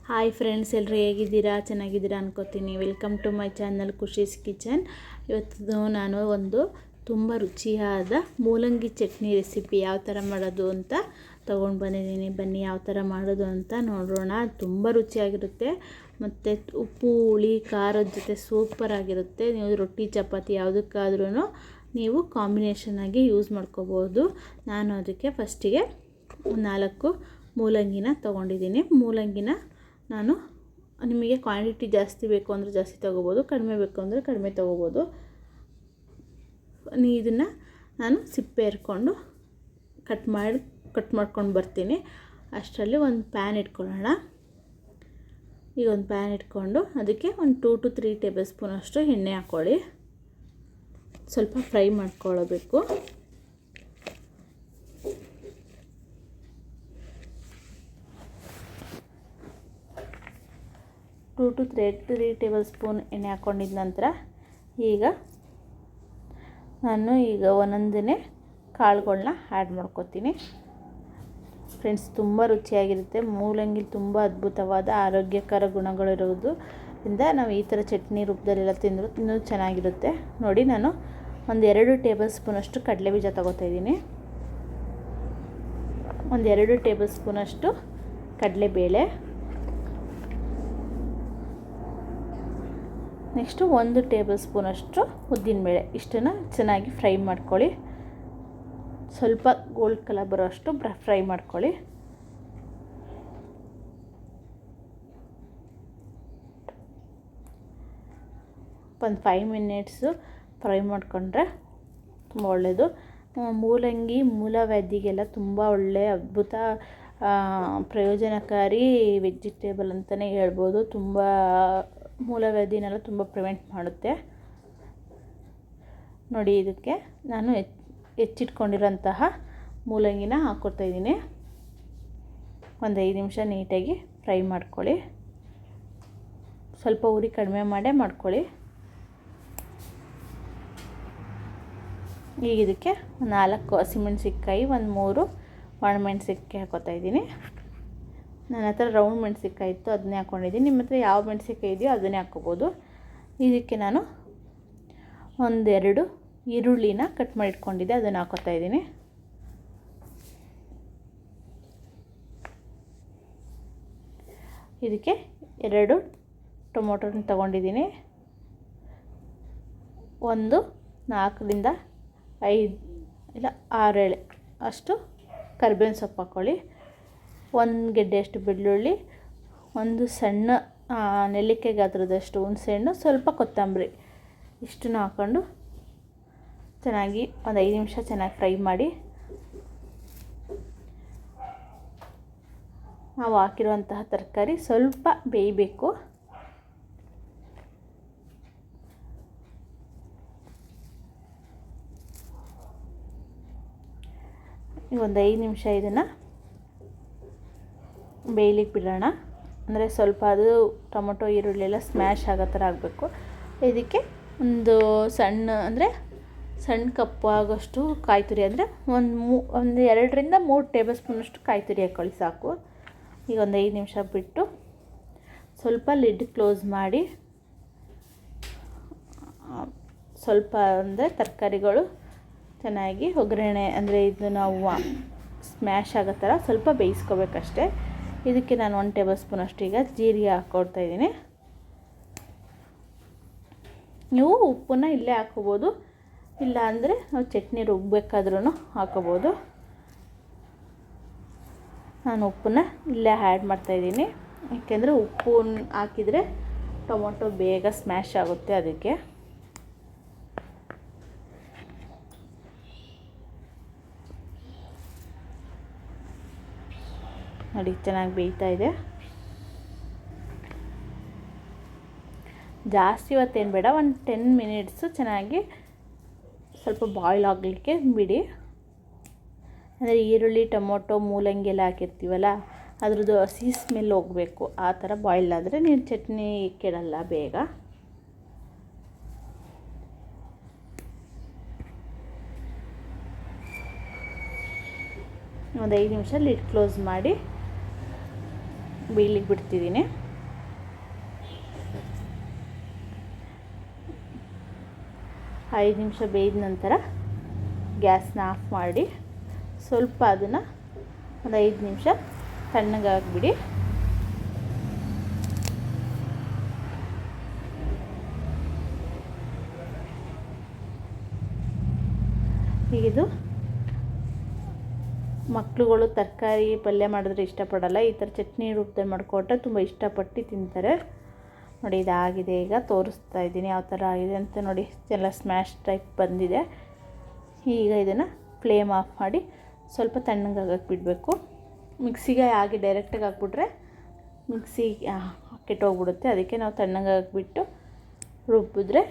Hi friends, ಎಲ್ಲರೂ ಹೇಗಿದ್ದೀರಾ? ಚೆನ್ನಾಗಿದ್ದೀರಾ ಅನ್ಕೋತೀನಿ. Welcome to my channel Khushi's Kitchen. ಇವತ್ತು ನಾನು ಒಂದು ತುಂಬ ರುಚಿಯಾದ ಮೂಲಂಗಿ ಚಟ್ನಿ ರೆಸಿಪಿ ಯಾವ ಥರ ಮಾಡೋದು ಅಂತ ತೊಗೊಂಡು ಬಂದಿದ್ದೀನಿ. ಬನ್ನಿ ಯಾವ ಥರ ಮಾಡೋದು ಅಂತ ನೋಡೋಣ. ತುಂಬ ರುಚಿಯಾಗಿರುತ್ತೆ ಮತ್ತು ಉಪ್ಪು ಹುಳಿ ಖಾರದ ಜೊತೆ ಸೂಪರಾಗಿರುತ್ತೆ. ನೀವು ರೊಟ್ಟಿ ಚಪಾತಿ ಯಾವುದಕ್ಕಾದ್ರೂ ನೀವು ಕಾಂಬಿನೇಷನಾಗಿ ಯೂಸ್ ಮಾಡ್ಕೋಬೋದು. ನಾನು ಅದಕ್ಕೆ ಫಸ್ಟಿಗೆ 4 ಮೂಲಂಗಿನ ತೊಗೊಂಡಿದ್ದೀನಿ. ಮೂಲಂಗಿನ ನಾನು ನಿಮಗೆ ಕ್ವಾಂಟಿಟಿ ಜಾಸ್ತಿ ಬೇಕು ಅಂದರೆ ಜಾಸ್ತಿ ತೊಗೋಬೋದು, ಕಡಿಮೆ ಬೇಕು ಅಂದರೆ ಕಡಿಮೆ ತೊಗೋಬೋದು. ಇದನ್ನು ನಾನು ಸಿಪ್ಪೆ ಇರ್ಕೊಂಡು ಕಟ್ ಮಾಡ್ಕೊಂಡು ಬರ್ತೀನಿ. ಅಷ್ಟರಲ್ಲಿ ಒಂದು ಪ್ಯಾನ್ ಇಟ್ಕೊಳ್ಳೋಣ. ಈಗ ಒಂದು ಪ್ಯಾನ್ ಇಟ್ಕೊಂಡು ಅದಕ್ಕೆ ಒಂದು 2 to 3 ಟೇಬಲ್ ಸ್ಪೂನ್ ಅಷ್ಟು ಎಣ್ಣೆ ಹಾಕ್ಕೊಳ್ಳಿ. ಸ್ವಲ್ಪ ಫ್ರೈ ಮಾಡ್ಕೊಳ್ಳಬೇಕು. 2 to 3 ಟೇಬಲ್ ಸ್ಪೂನ್ ಎಣ್ಣೆ ಹಾಕ್ಕೊಂಡಿದ್ದ ನಂತರ ಈಗ ನಾನು ಒಂದೊಂದೇ ಕಾಳುಗಳನ್ನ ಆ್ಯಡ್ ಮಾಡ್ಕೊತೀನಿ. ಫ್ರೆಂಡ್ಸ್, ತುಂಬ ರುಚಿಯಾಗಿರುತ್ತೆ. ಮೂಲಂಗಿ ತುಂಬ ಅದ್ಭುತವಾದ ಆರೋಗ್ಯಕರ ಗುಣಗಳಿರೋದ್ರಿಂದ ನಾವು ಈ ಥರ ಚಟ್ನಿ ರೂಪದಲ್ಲೆಲ್ಲ ತಿಂದರೂ ಇನ್ನೂ ಚೆನ್ನಾಗಿರುತ್ತೆ. ನೋಡಿ, ನಾನು ಒಂದು 2 ಟೇಬಲ್ ಸ್ಪೂನಷ್ಟು ಕಡಲೆಬೀಜ ತೊಗೋತಾಯಿದ್ದೀನಿ. ಒಂದು 2 ಟೇಬಲ್ ಸ್ಪೂನಷ್ಟು ಕಡಲೆಬೇಳೆ, ನೆಕ್ಸ್ಟು 1 ಟೇಬಲ್ ಸ್ಪೂನಷ್ಟು ಉದ್ದಿನಬೇಳೆ. ಇಷ್ಟನ್ನು ಚೆನ್ನಾಗಿ ಫ್ರೈ ಮಾಡ್ಕೊಳ್ಳಿ. ಸ್ವಲ್ಪ ಗೋಲ್ಡ್ ಕಲರ್ ಬರೋ ಅಷ್ಟು ಫ್ರೈ ಮಾಡ್ಕೊಳ್ಳಿ. ಒಂದು 5 ಮಿನಿಟ್ಸು ಫ್ರೈ ಮಾಡಿಕೊಂಡ್ರೆ ತುಂಬ ಒಳ್ಳೆಯದು. ಮೂಲಂಗಿ ಮೂಲವ್ಯಾಧಿಗೆಲ್ಲ ತುಂಬ ಒಳ್ಳೆಯ ಅದ್ಭುತ ಪ್ರಯೋಜನಕಾರಿ ವೆಜಿಟೇಬಲ್ ಅಂತಲೇ ಹೇಳ್ಬೋದು. ತುಂಬ ಮೂಲವ್ಯಾಧಿನೆಲ್ಲ ತುಂಬ ಪ್ರಿವೆಂಟ್ ಮಾಡುತ್ತೆ. ನೋಡಿ, ಇದಕ್ಕೆ ನಾನು ಹೆಚ್ಚಿಟ್ಕೊಂಡಿರೋಂತಹ ಮೂಲಂಗಿನ ಹಾಕ್ಕೊತಾಯಿದ್ದೀನಿ. ಒಂದು 5 ನಿಮಿಷ ನೀಟಾಗಿ ಫ್ರೈ ಮಾಡ್ಕೊಳ್ಳಿ. ಸ್ವಲ್ಪ ಉರಿ ಕಡಿಮೆ ಮಾಡ್ಕೊಳ್ಳಿ. ಈಗ ಇದಕ್ಕೆ 4 ಹಸಿಮೆಣಸಿನ್ಕಾಯಿ, ಒಂದು 3 ಒಣಮೆಣಸಿನ್ಕಾಯಿ ಹಾಕ್ಕೊತಾಯಿದ್ದೀನಿ. ನನ್ನ ಹತ್ರ ರೌಂಡ್ ಮೆಣಸಿನ್ಕಾಯಿ ಇತ್ತು, ಅದನ್ನೇ ಹಾಕ್ಕೊಂಡಿದ್ದೀನಿ. ನಿಮ್ಮ ಹತ್ರ ಯಾವ ಮೆಣಸಿನ್ಕಾಯಿ ಇದೆಯೋ ಅದನ್ನೇ ಹಾಕ್ಕೋಬೋದು. ಇದಕ್ಕೆ ನಾನು 1-2 ಈರುಳ್ಳಿನ ಕಟ್ ಮಾಡಿ ಇಟ್ಕೊಂಡಿದ್ದೆ, ಅದನ್ನು ಹಾಕ್ಕೊತಾಯಿದ್ದೀನಿ. ಇದಕ್ಕೆ 2 ಟೊಮೊಟೊನ ತೊಗೊಂಡಿದ್ದೀನಿ. 4 to 5 ಇಲ್ಲ 6 ಎಳೆ ಅಷ್ಟು ಕರಿಬೇವಿನ ಸೊಪ್ಪು ಹಾಕ್ಕೊಳ್ಳಿ. 1 ಗೆಡ್ಡೆಯಷ್ಟು ಬೆಳ್ಳುಳ್ಳಿ, ಒಂದು ಸಣ್ಣ ನೆಲ್ಲಿಕಾಯಿ ಗಾತ್ರದಷ್ಟು ಹುಣಸೆಹಣ್ಣು, ಸ್ವಲ್ಪ ಕೊತ್ತಂಬರಿ, ಇಷ್ಟನ್ನು ಹಾಕ್ಕೊಂಡು ಚೆನ್ನಾಗಿ ಒಂದು 5 ನಿಮಿಷ ಚೆನ್ನಾಗಿ ಫ್ರೈ ಮಾಡಿ. ನಾವು ಹಾಕಿರುವಂತಹ ತರಕಾರಿ ಸ್ವಲ್ಪ ಬೇಯಬೇಕು. ಈಗ ಒಂದು 5 ನಿಮಿಷ ಇದನ್ನು ಬೇಯಲಿಕ್ಕೆ ಬಿಡೋಣ. ಅಂದರೆ ಸ್ವಲ್ಪ ಅದು ಟೊಮೊಟೊ ಈರುಳ್ಳಿ ಎಲ್ಲ ಸ್ಮ್ಯಾಶ್ ಆಗೋ ಥರ ಆಗಬೇಕು. ಇದಕ್ಕೆ ಒಂದು ಸಣ್ಣ ಕಪ್ಪು ಆಗೋಷ್ಟು ಕಾಯಿ ತುರಿ, ಅಂದರೆ ಒಂದು 2 to 3 ಟೇಬಲ್ ಸ್ಪೂನಷ್ಟು ಕಾಯಿ ತುರಿ ಹಾಕ್ಕೊಳ್ಳಿ, ಸಾಕು. ಈಗ ಒಂದು 5 ನಿಮಿಷ ಬಿಟ್ಟು ಸ್ವಲ್ಪ ಲಿಡ್ ಕ್ಲೋಸ್ ಮಾಡಿ, ಸ್ವಲ್ಪ ಅಂದರೆ ತರಕಾರಿಗಳು ಚೆನ್ನಾಗಿ ಒಗ್ಗರಣೆ, ಅಂದರೆ ಇದು ನಾವು ಸ್ಮ್ಯಾಶ್ ಆಗೋ ಥರ ಸ್ವಲ್ಪ ಬೇಯಿಸ್ಕೋಬೇಕಷ್ಟೆ. ಇದಕ್ಕೆ ನಾನು 1 ಟೇಬಲ್ ಸ್ಪೂನಷ್ಟು ಈಗ ಜೀರಿಗೆ ಹಾಕ್ಕೊಡ್ತಾಯಿದ್ದೀನಿ. ನೀವು ಉಪ್ಪನ್ನು ಇಲ್ಲೇ ಹಾಕ್ಕೋಬೋದು, ಇಲ್ಲ ಅಂದರೆ ನಾವು ಚಟ್ನಿ ರುಬ್ಬಬೇಕಾದ್ರೂ ಹಾಕ್ಕೋಬೋದು. ನಾನು ಉಪ್ಪನ್ನು ಇಲ್ಲೇ ಆ್ಯಡ್ ಮಾಡ್ತಾಯಿದ್ದೀನಿ, ಏಕೆಂದರೆ ಉಪ್ಪು ಹಾಕಿದರೆ ಟೊಮೊಟೊ ಬೇಗ ಸ್ಮ್ಯಾಶ್ ಆಗುತ್ತೆ. ಅದಕ್ಕೆ ನೋಡಿ, ಚೆನ್ನಾಗಿ ಬೇಯ್ತಾ ಇದೆ. ಜಾಸ್ತಿ ಹೊತ್ತೇನು ಬೇಡ, ಒಂದು 10 ಮಿನಿಟ್ಸು ಚೆನ್ನಾಗಿ ಸ್ವಲ್ಪ ಬಾಯ್ಲ್ ಆಗಲಿಕ್ಕೆ ಬಿಡಿ. ಅಂದರೆ ಈರುಳ್ಳಿ, ಟೊಮೊಟೊ, ಮೂಲಂಗಿ ಎಲ್ಲ ಹಾಕಿರ್ತೀವಲ್ಲ, ಅದ್ರದ್ದು ಹಸಿ ಸ್ಮೆಲ್ ಹೋಗಬೇಕು. ಆ ಥರ ಬಾಯ್ಲ್ ಆದರೆ ನೀವು ಚಟ್ನಿ ಕೆಡಲ್ಲ ಬೇಗ. ಒಂದು 5 ನಿಮಿಷ ಲಿಡ್ ಕ್ಲೋಸ್ ಮಾಡಿ ಬೇಯಲಿಕ್ಕೆ ಬಿಡ್ತಿದ್ದೀನಿ. ಐದು ನಿಮಿಷ ಬೇಯ್ದ ನಂತರ ಗ್ಯಾಸ್ನ ಆಫ್ ಮಾಡಿ ಸ್ವಲ್ಪ ಅದನ್ನು ಒಂದು 5 ನಿಮಿಷ ತಣ್ಣಗಾಗ್ಬಿಡಿ. ಇದು ಮಕ್ಕಳುಗಳು ತರಕಾರಿ ಪಲ್ಯ ಮಾಡಿದ್ರೆ ಇಷ್ಟಪಡಲ್ಲ, ಈ ಥರ ಚಟ್ನಿ ರೂಪದಲ್ಲಿ ಮಾಡಿಕೊಟ್ರೆ ತುಂಬ ಇಷ್ಟಪಟ್ಟು ತಿಂತಾರೆ. ನೋಡಿ ಇದಾಗಿದೆ. ಈಗ ತೋರಿಸ್ತಾ ಇದ್ದೀನಿ ಯಾವ ಥರ ಆಗಿದೆ ಅಂತ. ನೋಡಿ ಎಲ್ಲ ಸ್ಮ್ಯಾಶ್ ಟೈಪ್ ಬಂದಿದೆ. ಈಗ ಇದನ್ನು ಫ್ಲೇಮ್ ಆಫ್ ಮಾಡಿ ಸ್ವಲ್ಪ ತಣ್ಣಗಾಗಕ್ಕೆ ಬಿಡಬೇಕು. ಮಿಕ್ಸಿಗೆ ಹಾಗೆ ಡೈರೆಕ್ಟಾಗಿ ಹಾಕ್ಬಿಟ್ರೆ ಮಿಕ್ಸಿ ಕೆಟ್ಟೋಗ್ಬಿಡುತ್ತೆ. ಅದಕ್ಕೆ ನಾವು ತಣ್ಣಗಾಗಕ್ಕೆ ಬಿಟ್ಟು ರುಬ್ಬಿದ್ರೆ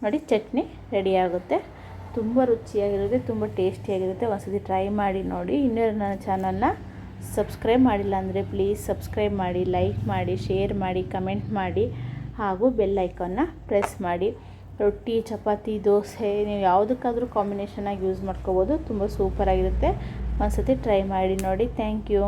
ನೋಡಿ ಚಟ್ನಿ ರೆಡಿ ಆಗುತ್ತೆ. ತುಂಬ ರುಚಿಯಾಗಿರುತ್ತೆ, ತುಂಬ ಟೇಸ್ಟಿಯಾಗಿರುತ್ತೆ. ಒಂದ್ಸತಿ ಟ್ರೈ ಮಾಡಿ ನೋಡಿ. ಇನ್ನೂ ನನ್ನ ಚಾನಲ್ನ ಸಬ್ಸ್ಕ್ರೈಬ್ ಮಾಡಿಲ್ಲ ಅಂದರೆ ಪ್ಲೀಸ್ ಸಬ್ಸ್ಕ್ರೈಬ್ ಮಾಡಿ, ಲೈಕ್ ಮಾಡಿ, ಶೇರ್ ಮಾಡಿ, ಕಮೆಂಟ್ ಮಾಡಿ ಹಾಗೂ ಬೆಲ್ ಐಕಾನ್ನ ಪ್ರೆಸ್ ಮಾಡಿ. ರೊಟ್ಟಿ, ಚಪಾತಿ, ದೋಸೆ ನೀವು ಯಾವುದಕ್ಕಾದರೂ ಕಾಂಬಿನೇಷನಾಗಿ ಯೂಸ್ ಮಾಡ್ಕೋಬೋದು. ತುಂಬ ಸೂಪರಾಗಿರುತ್ತೆ. ಒಂದ್ಸತಿ ಟ್ರೈ ಮಾಡಿ ನೋಡಿ. Thank you.